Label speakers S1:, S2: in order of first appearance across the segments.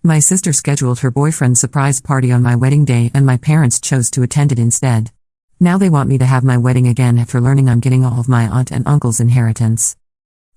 S1: My sister scheduled her boyfriend's surprise party on my wedding day and my parents chose to attend it instead. Now they want me to have my wedding again after learning I'm getting all of my aunt and uncle's inheritance.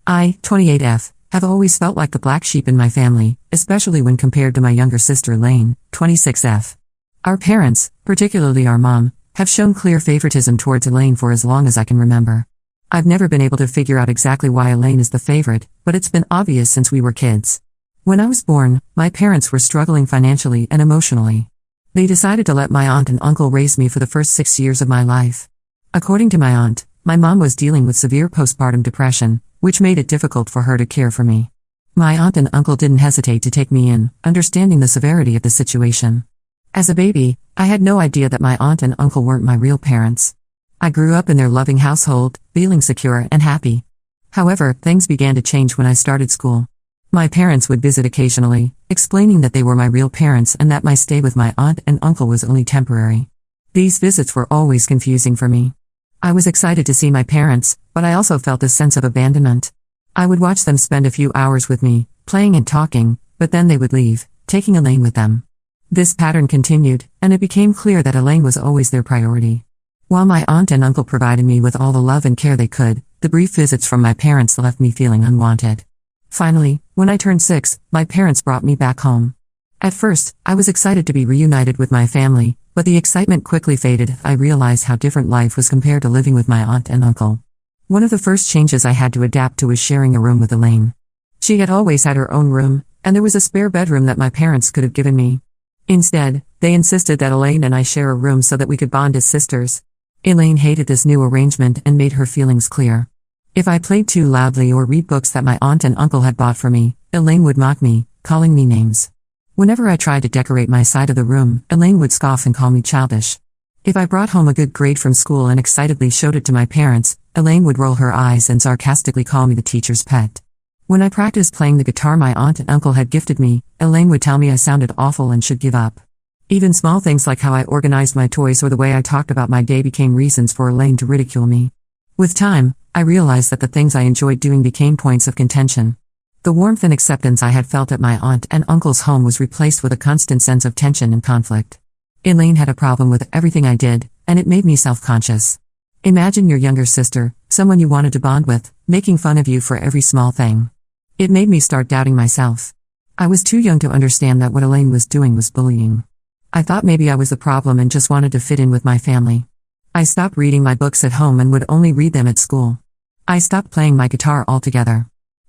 S1: I, 28F, have always felt like the black sheep in my family, especially when compared to my younger sister Elaine, 26F. Our parents, particularly our mom, have shown clear favoritism towards Elaine for as long as I can remember. I've never been able to figure out exactly why Elaine is the favorite, but it's been obvious since we were kids. When I was born, my parents were struggling financially and emotionally. They decided to let my aunt and uncle raise me for the first 6 years of my life. According to my aunt, my mom was dealing with severe postpartum depression, which made it difficult for her to care for me. My aunt and uncle didn't hesitate to take me in, understanding the severity of the situation. As a baby, I had no idea that my aunt and uncle weren't my real parents. I grew up in their loving household, feeling secure and happy. However, things began to change when I started school. My parents would visit occasionally, explaining that they were my real parents and that my stay with my aunt and uncle was only temporary. These visits were always confusing for me. I was excited to see my parents, but I also felt a sense of abandonment. I would watch them spend a few hours with me, playing and talking, but then they would leave, taking Elaine with them. This pattern continued, and it became clear that Elaine was always their priority. While my aunt and uncle provided me with all the love and care they could, the brief visits from my parents left me feeling unwanted. Finally, when I turned 6, my parents brought me back home. At first, I was excited to be reunited with my family, but the excitement quickly faded. I realized how different life was compared to living with my aunt and uncle. One of the first changes I had to adapt to was sharing a room with Elaine. She had always had her own room, and there was a spare bedroom that my parents could have given me. Instead, they insisted that Elaine and I share a room so that we could bond as sisters. Elaine hated this new arrangement and made her feelings clear. If I played too loudly or read books that my aunt and uncle had bought for me, Elaine would mock me, calling me names. Whenever I tried to decorate my side of the room, Elaine would scoff and call me childish. If I brought home a good grade from school and excitedly showed it to my parents, Elaine would roll her eyes and sarcastically call me the teacher's pet. When I practiced playing the guitar my aunt and uncle had gifted me, Elaine would tell me I sounded awful and should give up. Even small things like how I organized my toys or the way I talked about my day became reasons for Elaine to ridicule me. With time, I realized that the things I enjoyed doing became points of contention. The warmth and acceptance I had felt at my aunt and uncle's home was replaced with a constant sense of tension and conflict. Elaine had a problem with everything I did, and it made me self-conscious. Imagine your younger sister, someone you wanted to bond with, making fun of you for every small thing. It made me start doubting myself. I was too young to understand that what Elaine was doing was bullying. I thought maybe I was the problem and just wanted to fit in with my family. I stopped reading my books at home and would only read them at school. I stopped playing my guitar altogether.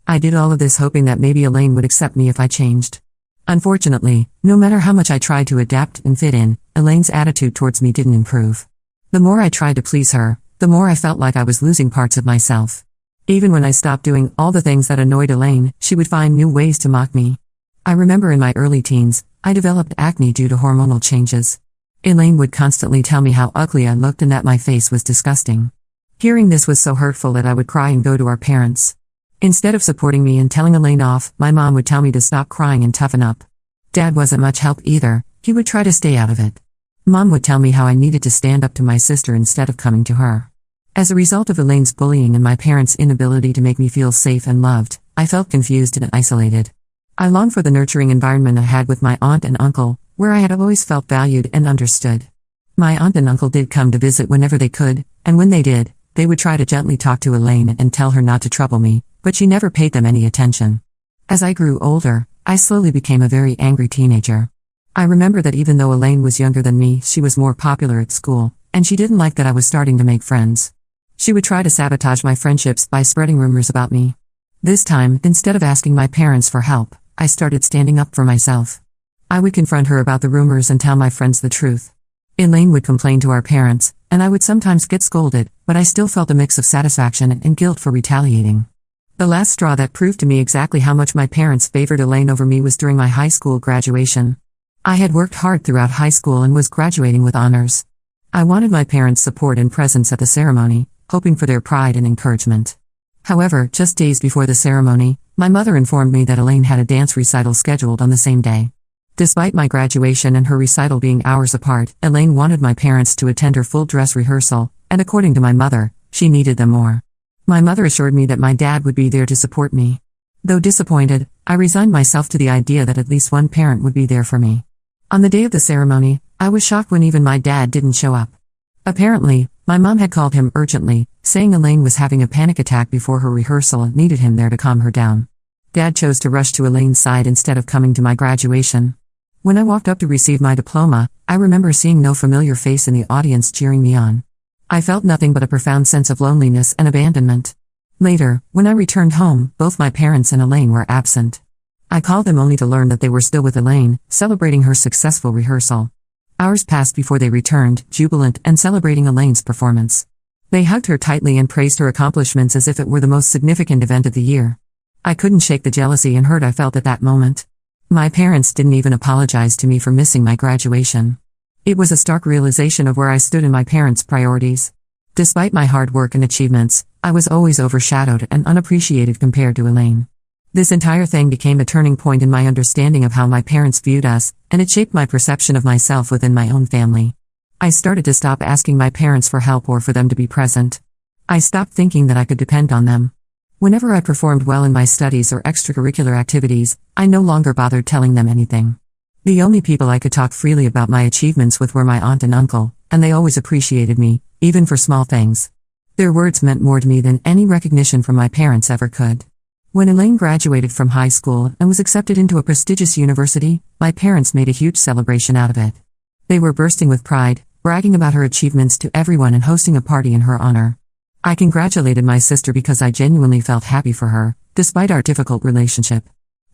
S1: I did all of this hoping that maybe Elaine would accept me if I changed. Unfortunately, no matter how much I tried to adapt and fit in, Elaine's attitude towards me didn't improve. The more I tried to please her, the more I felt like I was losing parts of myself. Even when I stopped doing all the things that annoyed Elaine, she would find new ways to mock me. I remember in my early teens, I developed acne due to hormonal changes. Elaine would constantly tell me how ugly I looked and that my face was disgusting. Hearing this was so hurtful that I would cry and go to our parents. Instead of supporting me and telling Elaine off, my mom would tell me to stop crying and toughen up. Dad wasn't much help either, he would try to stay out of it. Mom would tell me how I needed to stand up to my sister instead of coming to her. As a result of Elaine's bullying and my parents' inability to make me feel safe and loved, I felt confused and isolated. I longed for the nurturing environment I had with my aunt and uncle, where I had always felt valued and understood. My aunt and uncle did come to visit whenever they could, and when they did, they would try to gently talk to Elaine and tell her not to trouble me, but she never paid them any attention. As I grew older, I slowly became a very angry teenager. I remember that even though Elaine was younger than me, she was more popular at school, and she didn't like that I was starting to make friends. She would try to sabotage my friendships by spreading rumors about me. This time, instead of asking my parents for help, I started standing up for myself. I would confront her about the rumors and tell my friends the truth. Elaine would complain to our parents, and I would sometimes get scolded, but I still felt a mix of satisfaction and guilt for retaliating. The last straw that proved to me exactly how much my parents favored Elaine over me was during my high school graduation. I had worked hard throughout high school and was graduating with honors. I wanted my parents' support and presence at the ceremony, hoping for their pride and encouragement. However, just days before the ceremony, my mother informed me that Elaine had a dance recital scheduled on the same day. Despite my graduation and her recital being hours apart, Elaine wanted my parents to attend her full dress rehearsal, and according to my mother, she needed them more. My mother assured me that my dad would be there to support me. Though disappointed, I resigned myself to the idea that at least one parent would be there for me. On the day of the ceremony, I was shocked when even my dad didn't show up. Apparently, my mom had called him urgently, saying Elaine was having a panic attack before her rehearsal and needed him there to calm her down. Dad chose to rush to Elaine's side instead of coming to my graduation. When I walked up to receive my diploma, I remember seeing no familiar face in the audience cheering me on. I felt nothing but a profound sense of loneliness and abandonment. Later, when I returned home, both my parents and Elaine were absent. I called them only to learn that they were still with Elaine, celebrating her successful rehearsal. Hours passed before they returned, jubilant and celebrating Elaine's performance. They hugged her tightly and praised her accomplishments as if it were the most significant event of the year. I couldn't shake the jealousy and hurt I felt at that moment. My parents didn't even apologize to me for missing my graduation. It was a stark realization of where I stood in my parents' priorities. Despite my hard work and achievements, I was always overshadowed and unappreciated compared to Elaine. This entire thing became a turning point in my understanding of how my parents viewed us, and it shaped my perception of myself within my own family. I started to stop asking my parents for help or for them to be present. I stopped thinking that I could depend on them. Whenever I performed well in my studies or extracurricular activities, I no longer bothered telling them anything. The only people I could talk freely about my achievements with were my aunt and uncle, and they always appreciated me, even for small things. Their words meant more to me than any recognition from my parents ever could. When Elaine graduated from high school and was accepted into a prestigious university, my parents made a huge celebration out of it. They were bursting with pride, bragging about her achievements to everyone and hosting a party in her honor. I congratulated my sister because I genuinely felt happy for her, despite our difficult relationship.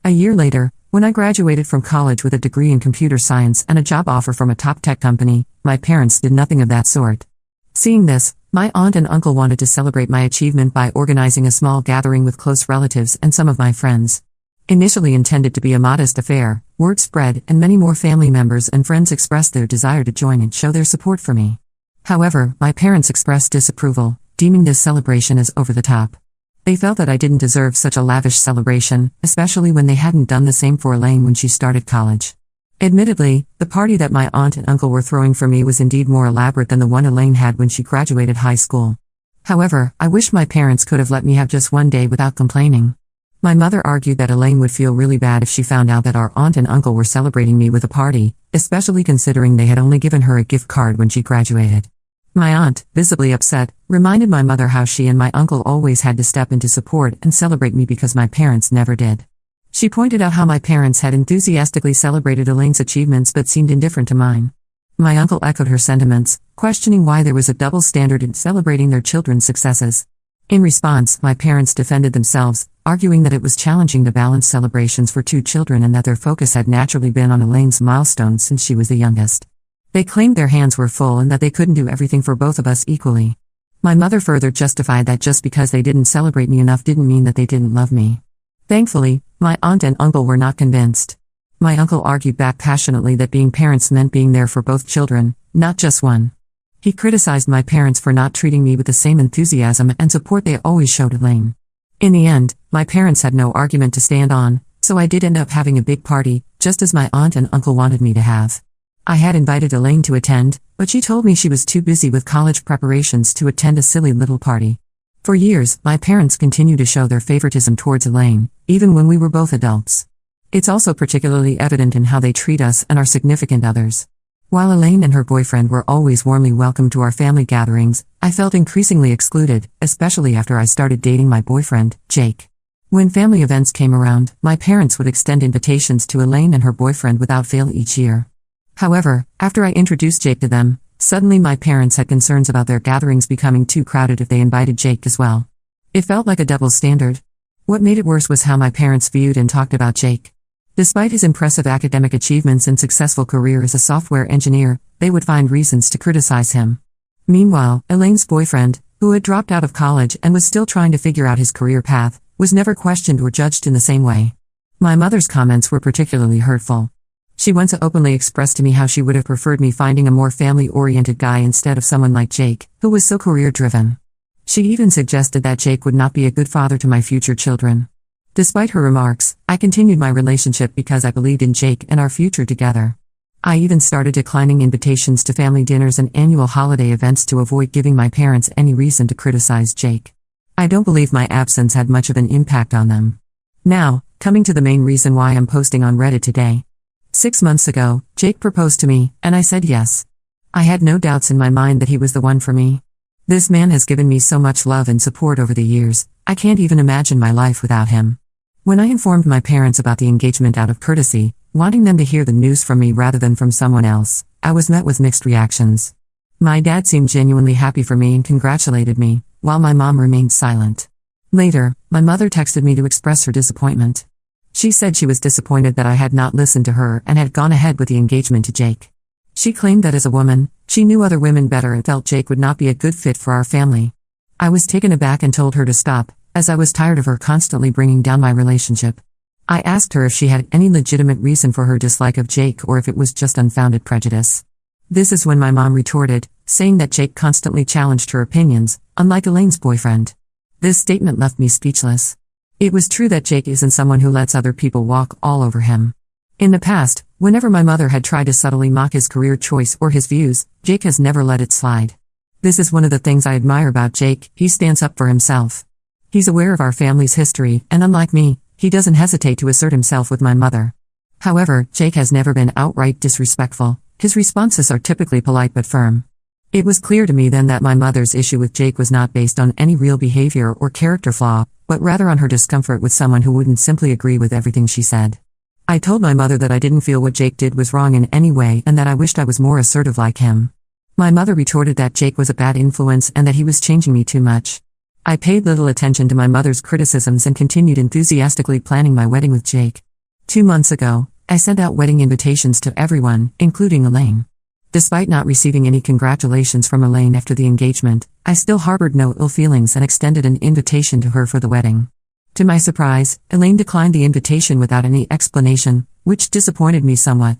S1: A year later, when I graduated from college with a degree in computer science and a job offer from a top tech company, my parents did nothing of that sort. Seeing this, my aunt and uncle wanted to celebrate my achievement by organizing a small gathering with close relatives and some of my friends. Initially intended to be a modest affair, word spread and many more family members and friends expressed their desire to join and show their support for me. However, my parents expressed disapproval, deeming this celebration as over the top. They felt that I didn't deserve such a lavish celebration, especially when they hadn't done the same for Elaine when she started college. Admittedly, the party that my aunt and uncle were throwing for me was indeed more elaborate than the one Elaine had when she graduated high school. However, I wish my parents could have let me have just one day without complaining. My mother argued that Elaine would feel really bad if she found out that our aunt and uncle were celebrating me with a party, especially considering they had only given her a gift card when she graduated. My aunt, visibly upset, reminded my mother how she and my uncle always had to step in to support and celebrate me because my parents never did. She pointed out how my parents had enthusiastically celebrated Elaine's achievements but seemed indifferent to mine. My uncle echoed her sentiments, questioning why there was a double standard in celebrating their children's successes. In response, my parents defended themselves, arguing that it was challenging to balance celebrations for two children and that their focus had naturally been on Elaine's milestones since she was the youngest. They claimed their hands were full and that they couldn't do everything for both of us equally. My mother further justified that just because they didn't celebrate me enough didn't mean that they didn't love me. Thankfully, my aunt and uncle were not convinced. My uncle argued back passionately that being parents meant being there for both children, not just one. He criticized my parents for not treating me with the same enthusiasm and support they always showed Elaine. In the end, my parents had no argument to stand on, so I did end up having a big party, just as my aunt and uncle wanted me to have. I had invited Elaine to attend, but she told me she was too busy with college preparations to attend a silly little party. For years, my parents continued to show their favoritism towards Elaine, even when we were both adults. It's also particularly evident in how they treat us and our significant others. While Elaine and her boyfriend were always warmly welcomed to our family gatherings, I felt increasingly excluded, especially after I started dating my boyfriend, Jake. When family events came around, my parents would extend invitations to Elaine and her boyfriend without fail each year. However, after I introduced Jake to them, suddenly my parents had concerns about their gatherings becoming too crowded if they invited Jake as well. It felt like a double standard. What made it worse was how my parents viewed and talked about Jake. Despite his impressive academic achievements and successful career as a software engineer, they would find reasons to criticize him. Meanwhile, Elaine's boyfriend, who had dropped out of college and was still trying to figure out his career path, was never questioned or judged in the same way. My mother's comments were particularly hurtful. She once openly expressed to me how she would have preferred me finding a more family-oriented guy instead of someone like Jake, who was so career-driven. She even suggested that Jake would not be a good father to my future children. Despite her remarks, I continued my relationship because I believed in Jake and our future together. I even started declining invitations to family dinners and annual holiday events to avoid giving my parents any reason to criticize Jake. I don't believe my absence had much of an impact on them. Now, Coming to the main reason why I'm posting on Reddit today. 6 months ago, Jake proposed to me, and I said yes. I had no doubts in my mind that he was the one for me. This man has given me so much love and support over the years, I can't even imagine my life without him. When I informed my parents about the engagement out of courtesy, wanting them to hear the news from me rather than from someone else, I was met with mixed reactions. My dad seemed genuinely happy for me and congratulated me, while my mom remained silent. Later, my mother texted me to express her disappointment. She said she was disappointed that I had not listened to her and had gone ahead with the engagement to Jake. She claimed that as a woman, she knew other women better and felt Jake would not be a good fit for our family. I was taken aback and told her to stop, as I was tired of her constantly bringing down my relationship. I asked her if she had any legitimate reason for her dislike of Jake or if it was just unfounded prejudice. This is when my mom retorted, saying that Jake constantly challenged her opinions, unlike Elaine's boyfriend. This statement left me speechless. It was true that Jake isn't someone who lets other people walk all over him. In the past, whenever my mother had tried to subtly mock his career choice or his views, Jake has never let it slide. This is one of the things I admire about Jake, he stands up for himself. He's aware of our family's history, and unlike me, he doesn't hesitate to assert himself with my mother. However, Jake has never been outright disrespectful. His responses are typically polite but firm. It was clear to me then that my mother's issue with Jake was not based on any real behavior or character flaw, but rather on her discomfort with someone who wouldn't simply agree with everything she said. I told my mother that I didn't feel what Jake did was wrong in any way and that I wished I was more assertive like him. My mother retorted that Jake was a bad influence and that he was changing me too much. I paid little attention to my mother's criticisms and continued enthusiastically planning my wedding with Jake. 2 months ago, I sent out wedding invitations to everyone, including Elaine. Despite not receiving any congratulations from Elaine after the engagement, I still harbored no ill feelings and extended an invitation to her for the wedding. To my surprise, Elaine declined the invitation without any explanation, which disappointed me somewhat.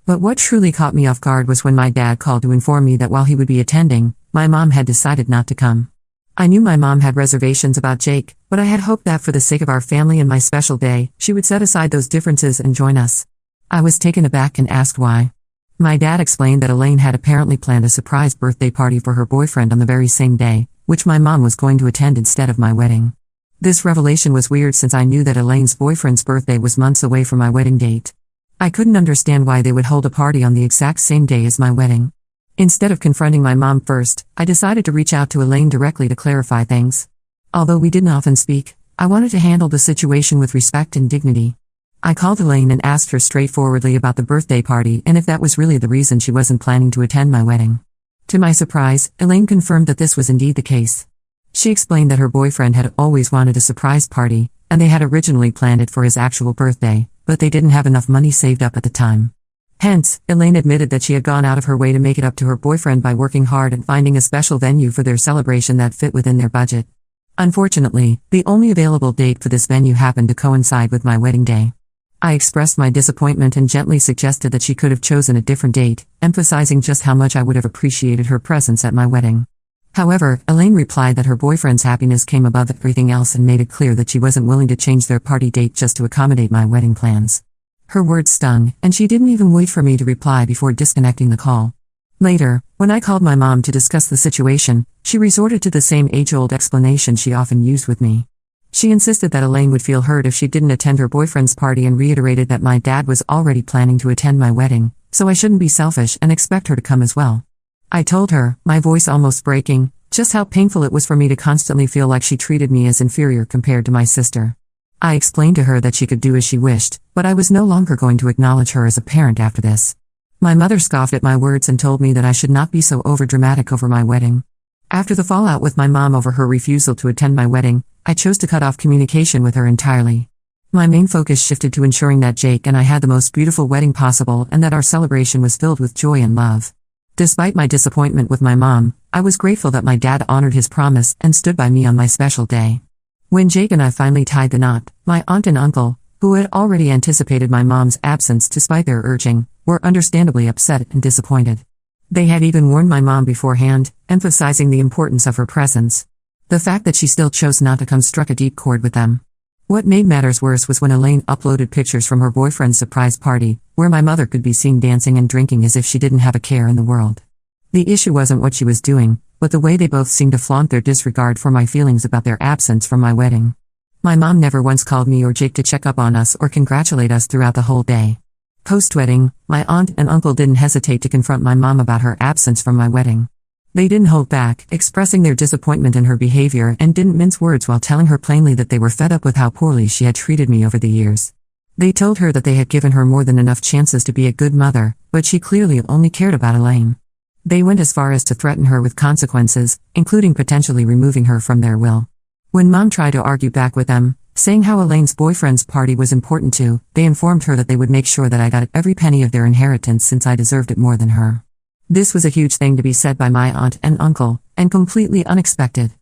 S1: But what truly caught me off guard was when my dad called to inform me that while he would be attending, my mom had decided not to come. I knew my mom had reservations about Jake, but I had hoped that for the sake of our family and my special day, she would set aside those differences and join us. I was taken aback and asked why. My dad explained that Elaine had apparently planned a surprise birthday party for her boyfriend on the very same day, which my mom was going to attend instead of my wedding. This revelation was weird since I knew that Elaine's boyfriend's birthday was months away from my wedding date. I couldn't understand why they would hold a party on the exact same day as my wedding. Instead of confronting my mom first, I decided to reach out to Elaine directly to clarify things. Although we didn't often speak, I wanted to handle the situation with respect and dignity. I called Elaine and asked her straightforwardly about the birthday party and if that was really the reason she wasn't planning to attend my wedding. To my surprise, Elaine confirmed that this was indeed the case. She explained that her boyfriend had always wanted a surprise party, and they had originally planned it for his actual birthday, but they didn't have enough money saved up at the time. Hence, Elaine admitted that she had gone out of her way to make it up to her boyfriend by working hard and finding a special venue for their celebration that fit within their budget. Unfortunately, the only available date for this venue happened to coincide with my wedding day. I expressed my disappointment and gently suggested that she could have chosen a different date, emphasizing just how much I would have appreciated her presence at my wedding. However, Elaine replied that her boyfriend's happiness came above everything else and made it clear that she wasn't willing to change their party date just to accommodate my wedding plans. Her words stung, and she didn't even wait for me to reply before disconnecting the call. Later, when I called my mom to discuss the situation, she resorted to the same age-old explanation she often used with me. She insisted that Elaine would feel hurt if she didn't attend her boyfriend's party and reiterated that my dad was already planning to attend my wedding, so I shouldn't be selfish and expect her to come as well. I told her, my voice almost breaking, just how painful it was for me to constantly feel like she treated me as inferior compared to my sister. I explained to her that she could do as she wished, but I was no longer going to acknowledge her as a parent after this. My mother scoffed at my words and told me that I should not be so overdramatic over my wedding. After the fallout with my mom over her refusal to attend my wedding, I chose to cut off communication with her entirely. My main focus shifted to ensuring that Jake and I had the most beautiful wedding possible and that our celebration was filled with joy and love. Despite my disappointment with my mom, I was grateful that my dad honored his promise and stood by me on my special day. When Jake and I finally tied the knot, my aunt and uncle, who had already anticipated my mom's absence despite their urging, were understandably upset and disappointed. They had even warned my mom beforehand, emphasizing the importance of her presence. The fact that she still chose not to come struck a deep chord with them. What made matters worse was when Elaine uploaded pictures from her boyfriend's surprise party, where my mother could be seen dancing and drinking as if she didn't have a care in the world. The issue wasn't what she was doing, but the way they both seemed to flaunt their disregard for my feelings about their absence from my wedding. My mom never once called me or Jake to check up on us or congratulate us throughout the whole day. Post-wedding, my aunt and uncle didn't hesitate to confront my mom about her absence from my wedding. They didn't hold back, expressing their disappointment in her behavior and didn't mince words while telling her plainly that they were fed up with how poorly she had treated me over the years. They told her that they had given her more than enough chances to be a good mother, but she clearly only cared about Elaine. They went as far as to threaten her with consequences, including potentially removing her from their will. When Mom tried to argue back with them, saying how Elaine's boyfriend's party was important too, they informed her that they would make sure that I got every penny of their inheritance since I deserved it more than her. This was a huge thing to be said by my aunt and uncle, and completely unexpected.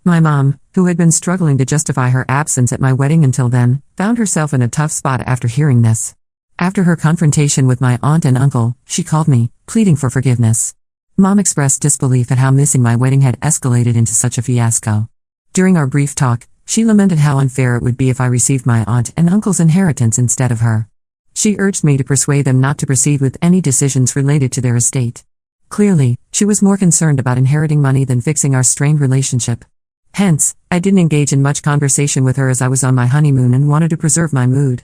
S1: My mom, who had been struggling to justify her absence at my wedding until then, found herself in a tough spot after hearing this. After her confrontation with my aunt and uncle, she called me, pleading for forgiveness. Mom expressed disbelief at how missing my wedding had escalated into such a fiasco. During our brief talk, she lamented how unfair it would be if I received my aunt and uncle's inheritance instead of her. She urged me to persuade them not to proceed with any decisions related to their estate. Clearly, she was more concerned about inheriting money than fixing our strained relationship. Hence, I didn't engage in much conversation with her as I was on my honeymoon and wanted to preserve my mood.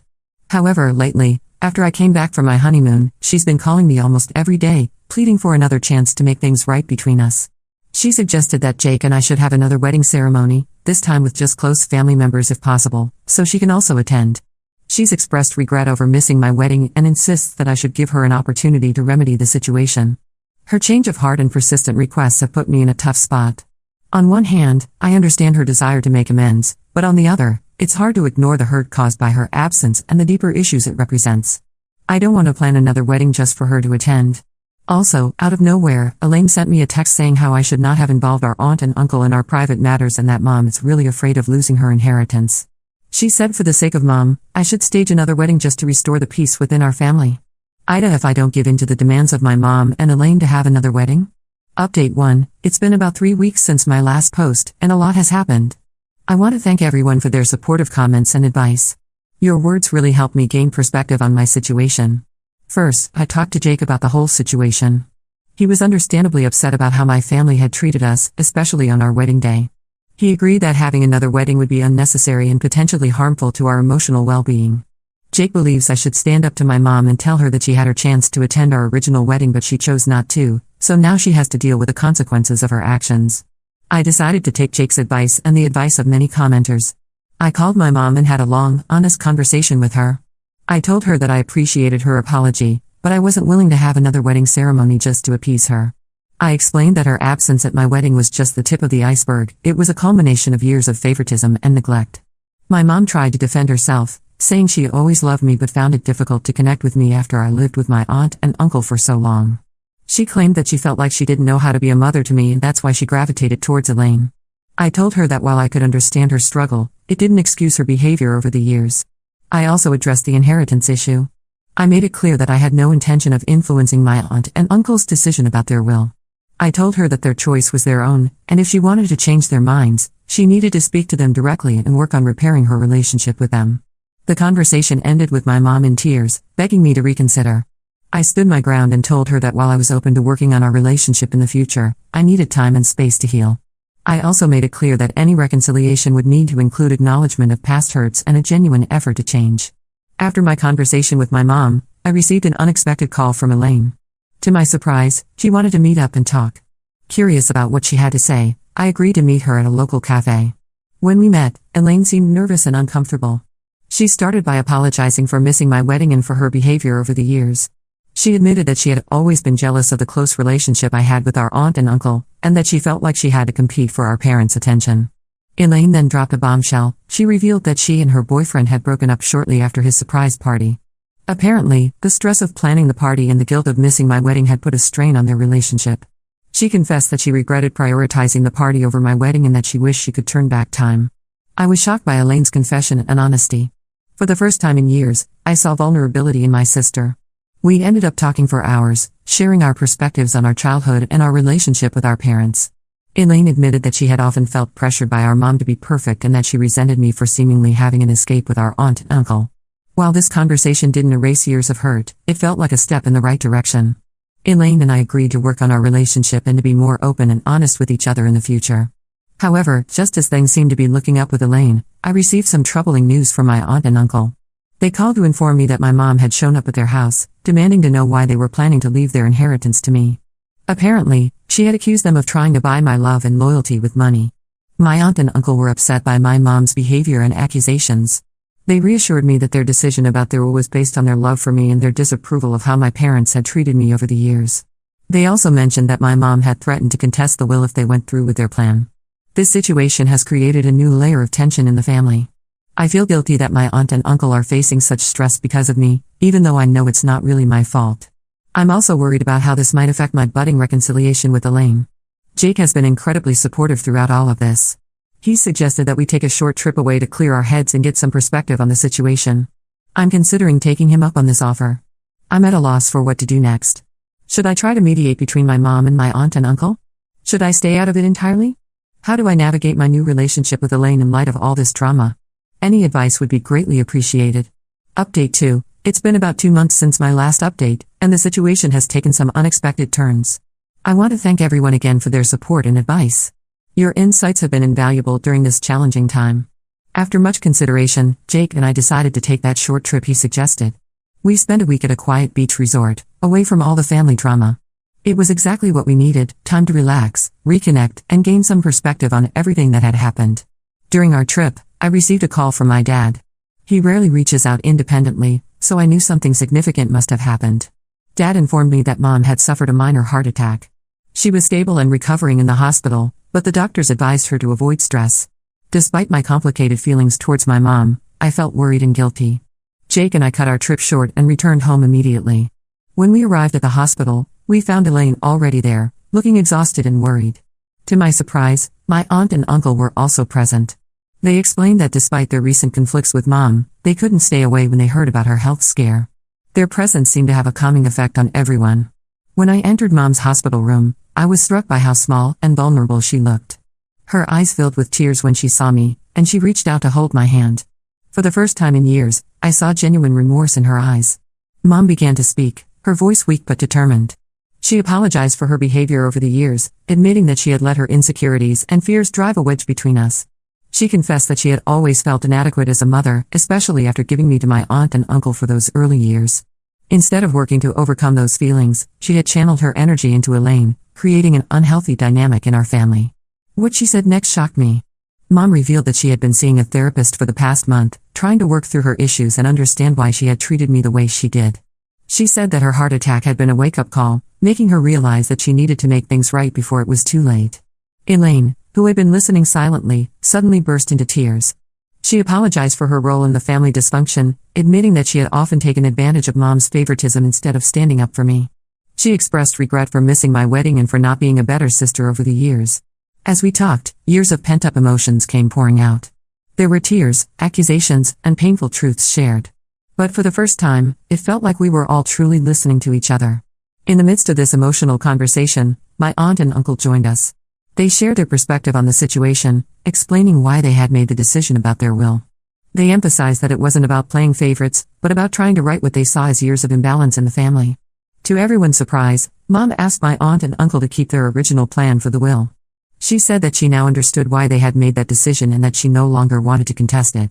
S1: However, lately, after I came back from my honeymoon, she's been calling me almost every day, pleading for another chance to make things right between us. She suggested that Jake and I should have another wedding ceremony, this time with just close family members if possible, so she can also attend. She's expressed regret over missing my wedding and insists that I should give her an opportunity to remedy the situation. Her change of heart and persistent requests have put me in a tough spot. On one hand, I understand her desire to make amends, but on the other, it's hard to ignore the hurt caused by her absence and the deeper issues it represents. I don't want to plan another wedding just for her to attend. Also, out of nowhere, Elaine sent me a text saying how I should not have involved our aunt and uncle in our private matters and that Mom is really afraid of losing her inheritance. She said for the sake of Mom, I should stage another wedding just to restore the peace within our family. Ida, if I don't give in to the demands of my mom and Elaine to have another wedding? Update 1, it's been about 3 weeks since my last post, and a lot has happened. I want to thank everyone for their supportive comments and advice. Your words really helped me gain perspective on my situation. First, I talked to Jake about the whole situation. He was understandably upset about how my family had treated us, especially on our wedding day. He agreed that having another wedding would be unnecessary and potentially harmful to our emotional well-being. Jake believes I should stand up to my mom and tell her that she had her chance to attend our original wedding but she chose not to, so now she has to deal with the consequences of her actions. I decided to take Jake's advice and the advice of many commenters. I called my mom and had a long, honest conversation with her. I told her that I appreciated her apology, but I wasn't willing to have another wedding ceremony just to appease her. I explained that her absence at my wedding was just the tip of the iceberg, it was a culmination of years of favoritism and neglect. My mom tried to defend herself, saying she always loved me but found it difficult to connect with me after I lived with my aunt and uncle for so long. She claimed that she felt like she didn't know how to be a mother to me and that's why she gravitated towards Elaine. I told her that while I could understand her struggle, it didn't excuse her behavior over the years. I also addressed the inheritance issue. I made it clear that I had no intention of influencing my aunt and uncle's decision about their will. I told her that their choice was their own, and if she wanted to change their minds, she needed to speak to them directly and work on repairing her relationship with them. The conversation ended with my mom in tears, begging me to reconsider. I stood my ground and told her that while I was open to working on our relationship in the future, I needed time and space to heal. I also made it clear that any reconciliation would need to include acknowledgement of past hurts and a genuine effort to change. After my conversation with my mom, I received an unexpected call from Elaine. To my surprise, she wanted to meet up and talk. Curious about what she had to say, I agreed to meet her at a local cafe. When we met, Elaine seemed nervous and uncomfortable. She started by apologizing for missing my wedding and for her behavior over the years. She admitted that she had always been jealous of the close relationship I had with our aunt and uncle, and that she felt like she had to compete for our parents' attention. Elaine then dropped a bombshell. She revealed that she and her boyfriend had broken up shortly after his surprise party. Apparently, the stress of planning the party and the guilt of missing my wedding had put a strain on their relationship. She confessed that she regretted prioritizing the party over my wedding and that she wished she could turn back time. I was shocked by Elaine's confession and honesty. For the first time in years, I saw vulnerability in my sister. We ended up talking for hours, sharing our perspectives on our childhood and our relationship with our parents. Elaine admitted that she had often felt pressured by our mom to be perfect and that she resented me for seemingly having an escape with our aunt and uncle. While this conversation didn't erase years of hurt, it felt like a step in the right direction. Elaine and I agreed to work on our relationship and to be more open and honest with each other in the future. However, just as things seemed to be looking up with Elaine, I received some troubling news from my aunt and uncle. They called to inform me that my mom had shown up at their house, demanding to know why they were planning to leave their inheritance to me. Apparently, she had accused them of trying to buy my love and loyalty with money. My aunt and uncle were upset by my mom's behavior and accusations. They reassured me that their decision about their will was based on their love for me and their disapproval of how my parents had treated me over the years. They also mentioned that my mom had threatened to contest the will if they went through with their plan. This situation has created a new layer of tension in the family. I feel guilty that my aunt and uncle are facing such stress because of me, even though I know it's not really my fault. I'm also worried about how this might affect my budding reconciliation with Elaine. Jake has been incredibly supportive throughout all of this. He suggested that we take a short trip away to clear our heads and get some perspective on the situation. I'm considering taking him up on this offer. I'm at a loss for what to do next. Should I try to mediate between my mom and my aunt and uncle? Should I stay out of it entirely? How do I navigate my new relationship with Elaine in light of all this drama? Any advice would be greatly appreciated. Update 2. It's been about 2 months since my last update, and the situation has taken some unexpected turns. I want to thank everyone again for their support and advice. Your insights have been invaluable during this challenging time. After much consideration, Jake and I decided to take that short trip he suggested. We spent a week at a quiet beach resort, away from all the family drama. It was exactly what we needed, time to relax, reconnect, and gain some perspective on everything that had happened. During our trip, I received a call from my dad. He rarely reaches out independently, so I knew something significant must have happened. Dad informed me that Mom had suffered a minor heart attack. She was stable and recovering in the hospital, but the doctors advised her to avoid stress. Despite my complicated feelings towards my mom, I felt worried and guilty. Jake and I cut our trip short and returned home immediately. When we arrived at the hospital, we found Elaine already there, looking exhausted and worried. To my surprise, my aunt and uncle were also present. They explained that despite their recent conflicts with Mom, they couldn't stay away when they heard about her health scare. Their presence seemed to have a calming effect on everyone. When I entered Mom's hospital room, I was struck by how small and vulnerable she looked. Her eyes filled with tears when she saw me, and she reached out to hold my hand. For the first time in years, I saw genuine remorse in her eyes. Mom began to speak, her voice weak but determined. She apologized for her behavior over the years, admitting that she had let her insecurities and fears drive a wedge between us. She confessed that she had always felt inadequate as a mother, especially after giving me to my aunt and uncle for those early years. Instead of working to overcome those feelings, she had channeled her energy into Elaine, creating an unhealthy dynamic in our family. What she said next shocked me. Mom revealed that she had been seeing a therapist for the past month, trying to work through her issues and understand why she had treated me the way she did. She said that her heart attack had been a wake-up call, making her realize that she needed to make things right before it was too late. Elaine, who had been listening silently, suddenly burst into tears. She apologized for her role in the family dysfunction, admitting that she had often taken advantage of Mom's favoritism instead of standing up for me. She expressed regret for missing my wedding and for not being a better sister over the years. As we talked, years of pent-up emotions came pouring out. There were tears, accusations, and painful truths shared. But for the first time, it felt like we were all truly listening to each other. In the midst of this emotional conversation, my aunt and uncle joined us. They shared their perspective on the situation, explaining why they had made the decision about their will. They emphasized that it wasn't about playing favorites, but about trying to right what they saw as years of imbalance in the family. To everyone's surprise, Mom asked my aunt and uncle to keep their original plan for the will. She said that she now understood why they had made that decision and that she no longer wanted to contest it.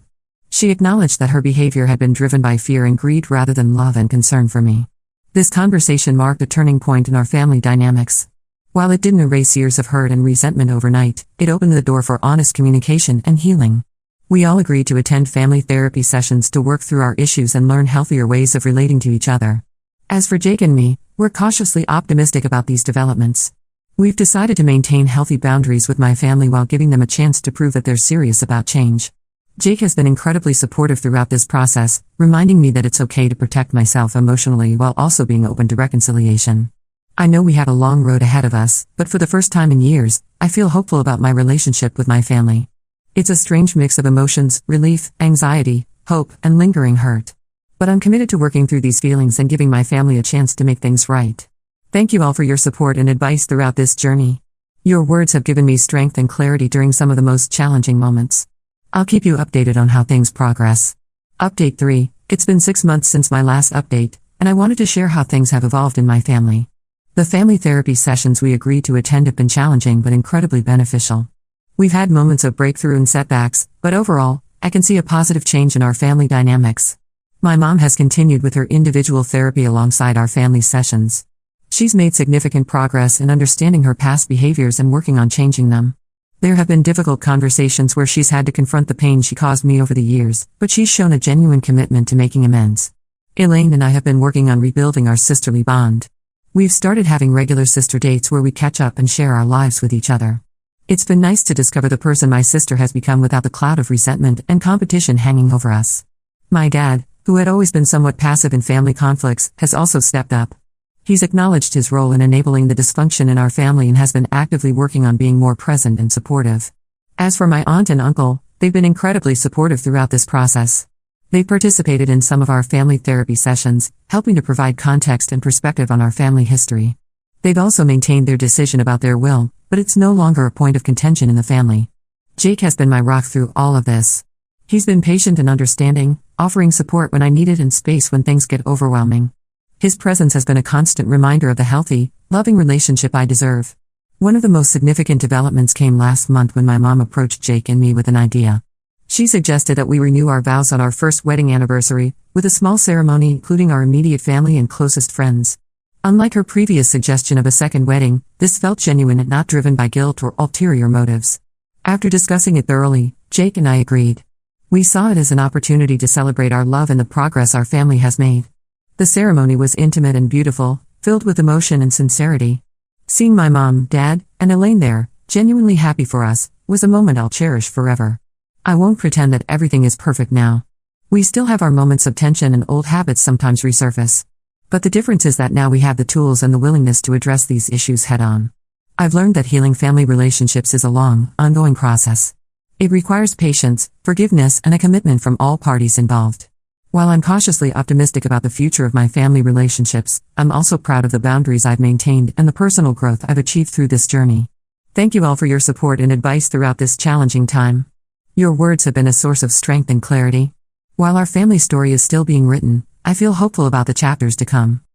S1: She acknowledged that her behavior had been driven by fear and greed rather than love and concern for me. This conversation marked a turning point in our family dynamics. While it didn't erase years of hurt and resentment overnight, it opened the door for honest communication and healing. We all agreed to attend family therapy sessions to work through our issues and learn healthier ways of relating to each other. As for Jake and me, we're cautiously optimistic about these developments. We've decided to maintain healthy boundaries with my family while giving them a chance to prove that they're serious about change. Jake has been incredibly supportive throughout this process, reminding me that it's okay to protect myself emotionally while also being open to reconciliation. I know we have a long road ahead of us, but for the first time in years, I feel hopeful about my relationship with my family. It's a strange mix of emotions, relief, anxiety, hope, and lingering hurt. But I'm committed to working through these feelings and giving my family a chance to make things right. Thank you all for your support and advice throughout this journey. Your words have given me strength and clarity during some of the most challenging moments. I'll keep you updated on how things progress. Update 3. It's been 6 months since my last update, and I wanted to share how things have evolved in my family. The family therapy sessions we agreed to attend have been challenging but incredibly beneficial. We've had moments of breakthrough and setbacks, but overall, I can see a positive change in our family dynamics. My mom has continued with her individual therapy alongside our family sessions. She's made significant progress in understanding her past behaviors and working on changing them. There have been difficult conversations where she's had to confront the pain she caused me over the years, but she's shown a genuine commitment to making amends. Elaine and I have been working on rebuilding our sisterly bond. We've started having regular sister dates where we catch up and share our lives with each other. It's been nice to discover the person my sister has become without the cloud of resentment and competition hanging over us. My dad, who had always been somewhat passive in family conflicts, has also stepped up. He's acknowledged his role in enabling the dysfunction in our family and has been actively working on being more present and supportive. As for my aunt and uncle, they've been incredibly supportive throughout this process. They've participated in some of our family therapy sessions, helping to provide context and perspective on our family history. They've also maintained their decision about their will, but it's no longer a point of contention in the family. Jake has been my rock through all of this. He's been patient and understanding, offering support when I need it and space when things get overwhelming. His presence has been a constant reminder of the healthy, loving relationship I deserve. One of the most significant developments came last month when my mom approached Jake and me with an idea. She suggested that we renew our vows on our first wedding anniversary, with a small ceremony including our immediate family and closest friends. Unlike her previous suggestion of a second wedding, this felt genuine and not driven by guilt or ulterior motives. After discussing it thoroughly, Jake and I agreed. We saw it as an opportunity to celebrate our love and the progress our family has made. The ceremony was intimate and beautiful, filled with emotion and sincerity. Seeing my mom, dad, and Elaine there, genuinely happy for us, was a moment I'll cherish forever. I won't pretend that everything is perfect now. We still have our moments of tension and old habits sometimes resurface. But the difference is that now we have the tools and the willingness to address these issues head-on. I've learned that healing family relationships is a long, ongoing process. It requires patience, forgiveness, and a commitment from all parties involved. While I'm cautiously optimistic about the future of my family relationships, I'm also proud of the boundaries I've maintained and the personal growth I've achieved through this journey. Thank you all for your support and advice throughout this challenging time. Your words have been a source of strength and clarity. While our family story is still being written, I feel hopeful about the chapters to come.